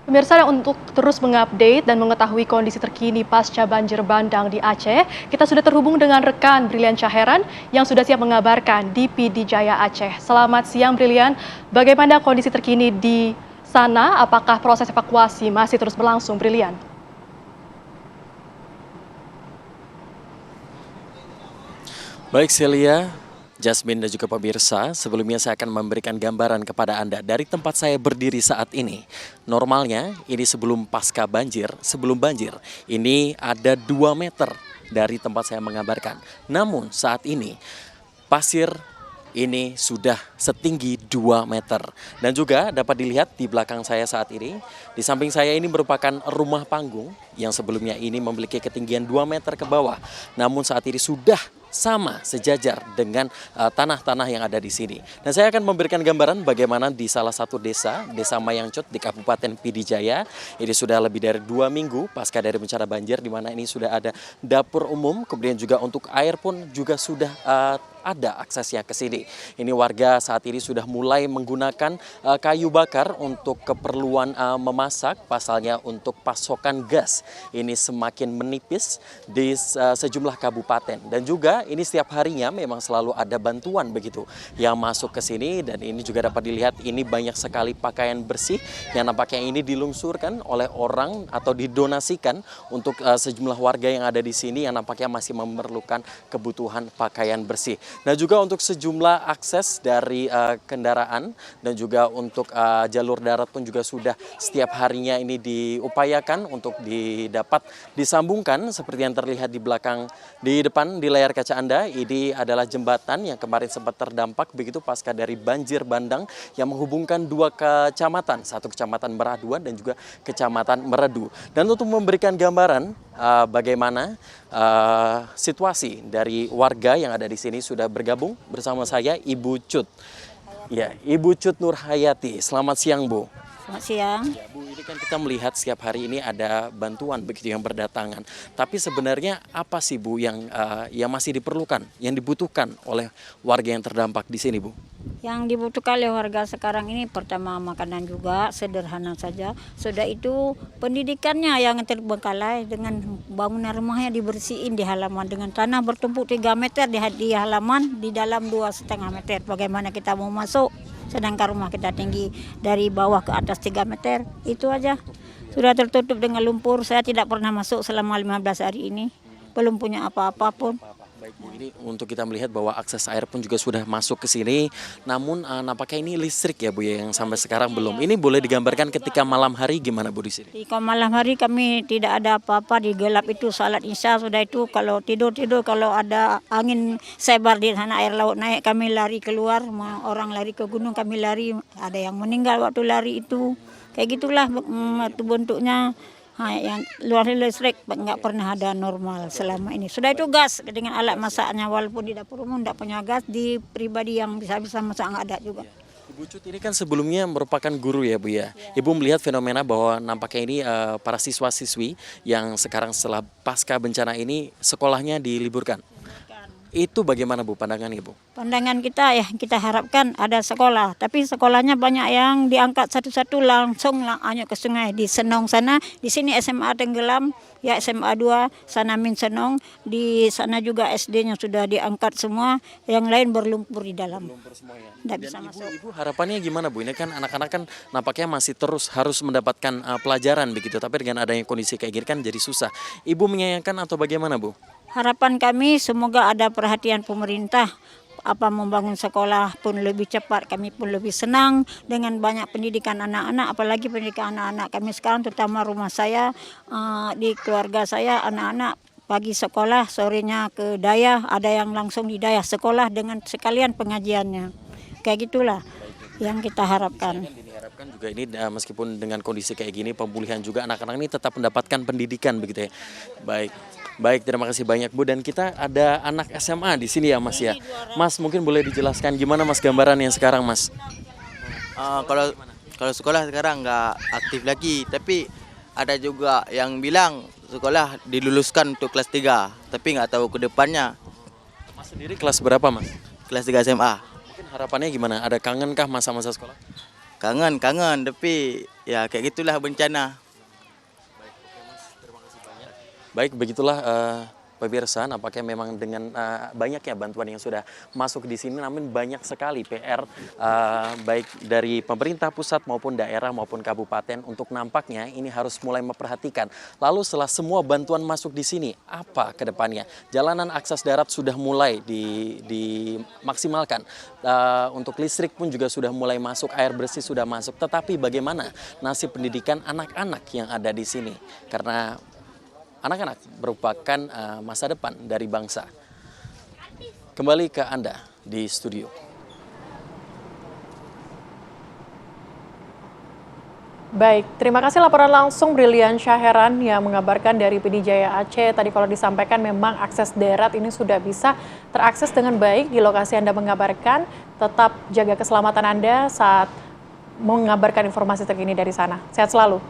Pemirsa, untuk terus mengupdate dan mengetahui kondisi terkini pasca banjir bandang di Aceh, kita sudah terhubung dengan rekan Brilian Caheran yang sudah siap mengabarkan di PD Jaya Aceh. Selamat siang Brilian, bagaimana kondisi terkini di sana? Apakah proses evakuasi masih terus berlangsung, Brilian? Baik Celia, Jasmine dan juga pemirsa, sebelumnya saya akan memberikan gambaran kepada Anda dari tempat saya berdiri saat ini. Normalnya ini sebelum pasca banjir, sebelum banjir, ini ada 2 meter dari tempat saya mengabarkan. Namun saat ini pasir ini sudah setinggi 2 meter. Dan juga dapat dilihat di belakang saya saat ini, di samping saya ini merupakan rumah panggung yang sebelumnya ini memiliki ketinggian 2 meter ke bawah. Namun saat ini sudah sama sejajar dengan tanah-tanah yang ada di sini. Dan saya akan memberikan gambaran bagaimana di salah satu desa, Desa Mayangcut di Kabupaten Pidijaya, ini sudah lebih dari 2 minggu pasca dari bencana banjir, di mana ini sudah ada dapur umum, kemudian juga untuk air pun juga sudah ada aksesnya ke sini. Ini warga saat ini sudah mulai menggunakan kayu bakar untuk keperluan memasak, pasalnya untuk pasokan gas ini semakin menipis di sejumlah kabupaten. Dan juga ini setiap harinya memang selalu ada bantuan begitu yang masuk ke sini, dan ini juga dapat dilihat ini banyak sekali pakaian bersih yang nampaknya ini dilungsurkan oleh orang atau didonasikan untuk sejumlah warga yang ada di sini yang nampaknya masih memerlukan kebutuhan pakaian bersih. Dan juga untuk sejumlah akses dari kendaraan dan juga untuk jalur darat pun juga sudah setiap harinya ini diupayakan untuk didapat disambungkan seperti yang terlihat di belakang, di depan di layar kaca Anda. Ini adalah jembatan yang kemarin sempat terdampak begitu pasca dari banjir bandang yang menghubungkan 2 kecamatan, satu kecamatan Meraduan dan juga kecamatan Meredu. Dan untuk memberikan gambaran bagaimana situasi dari warga yang ada di sini, sudah bergabung bersama saya Ibu Cut. Ya, Ibu Cut Nurhayati. Selamat siang, Bu. Selamat siang. Ya, Bu, ini kan kita melihat setiap hari ini ada bantuan begitu yang berdatangan. Tapi sebenarnya apa sih, Bu, yang masih diperlukan, yang dibutuhkan oleh warga yang terdampak di sini, Bu? Yang dibutuhkan oleh warga sekarang ini pertama makanan juga sederhana saja. Sudah itu pendidikannya yang terbengkalai, dengan bangunan rumahnya dibersihin di halaman dengan tanah bertumpuk 3 meter di halaman, di dalam 2,5 meter. Bagaimana kita mau masuk? Sedangkan rumah kita tinggi dari bawah ke atas 3 meter. Itu aja. Sudah tertutup dengan lumpur. Saya tidak pernah masuk selama 15 hari ini. Belum punya apa-apa pun. Baik, Bu, ini untuk kita melihat bahwa akses air pun juga sudah masuk ke sini. Namun nampaknya ini listrik ya, Bu, yang sampai sekarang belum. Ini boleh digambarkan ketika malam hari gimana, Bu, di sini? Di malam hari kami tidak ada apa-apa, di gelap itu salat isya, sudah itu kalau tidur kalau ada angin sebar di sana air laut naik kami lari keluar, orang lari ke gunung kami lari, ada yang meninggal waktu lari itu. Kayak gitulah itu bentuknya. Yang luar listrik nggak pernah ada normal selama ini. Sudah itu gas dengan alat masaknya, walaupun di dapur umum nggak punya gas, di pribadi yang bisa masak nggak ada juga. Ibu Cut ini kan sebelumnya merupakan guru ya, Bu ya. Ibu melihat fenomena bahwa nampaknya ini para siswa-siswi yang sekarang setelah pasca bencana ini sekolahnya diliburkan. Itu bagaimana, Bu, pandangan Ibu? Pandangan kita ya, kita harapkan ada sekolah, tapi sekolahnya banyak yang diangkat satu-satu langsung hanyut ke sungai. Di Senong sana, di sini SMA tenggelam, ya SMA 2, sana Min Senong, di sana juga SD-nya sudah diangkat semua, yang lain berlumpur di dalam. Lumpur semua ya. Nggak Dan bisa masuk. Ibu harapannya gimana, Bu? Ini kan anak-anak kan nampaknya masih terus harus mendapatkan pelajaran begitu, tapi dengan adanya kondisi kayak gini kan jadi susah. Ibu menyayangkan atau bagaimana, Bu? Harapan kami semoga ada perhatian pemerintah, membangun sekolah pun lebih cepat, kami pun lebih senang dengan banyak pendidikan anak-anak, apalagi pendidikan anak-anak kami sekarang, terutama rumah saya, di keluarga saya anak-anak pagi sekolah, sorenya ke dayah, ada yang langsung di dayah sekolah dengan sekalian pengajiannya. Kayak gitulah yang kita harapkan. Diharapkan juga ini meskipun dengan kondisi kayak gini, pemulihan juga anak-anak ini tetap mendapatkan pendidikan begitu ya. Baik, terima kasih banyak, Bu. Dan kita ada anak SMA di sini ya, Mas ya. Mas, mungkin boleh dijelaskan gimana, Mas, gambaran yang sekarang, Mas? Kalau sekolah sekarang nggak aktif lagi, tapi ada juga yang bilang sekolah diluluskan untuk kelas 3, tapi nggak tahu ke depannya. Mas sendiri kelas berapa, Mas? Kelas 3 SMA. Mungkin harapannya gimana? Ada kangenkah masa-masa sekolah? Kangen, tapi Ya kayak gitulah bencana. Baik, begitulah pemirsa, nampaknya memang dengan banyaknya bantuan yang sudah masuk di sini, namun banyak sekali PR baik dari pemerintah pusat maupun daerah maupun kabupaten untuk nampaknya ini harus mulai memperhatikan. Lalu setelah semua bantuan masuk di sini, apa ke depannya? Jalanan akses darat sudah mulai dimaksimalkan. Untuk listrik pun juga sudah mulai masuk, air bersih sudah masuk. Tetapi bagaimana nasib pendidikan anak-anak yang ada di sini? Karena anak-anak merupakan masa depan dari bangsa. Kembali ke Anda di studio. Baik, terima kasih laporan langsung Brilian Syaheran yang mengabarkan dari PD Jaya Aceh. Tadi kalau disampaikan memang akses darat ini sudah bisa terakses dengan baik di lokasi Anda mengabarkan. Tetap jaga keselamatan Anda saat mengabarkan informasi terkini dari sana. Sehat selalu.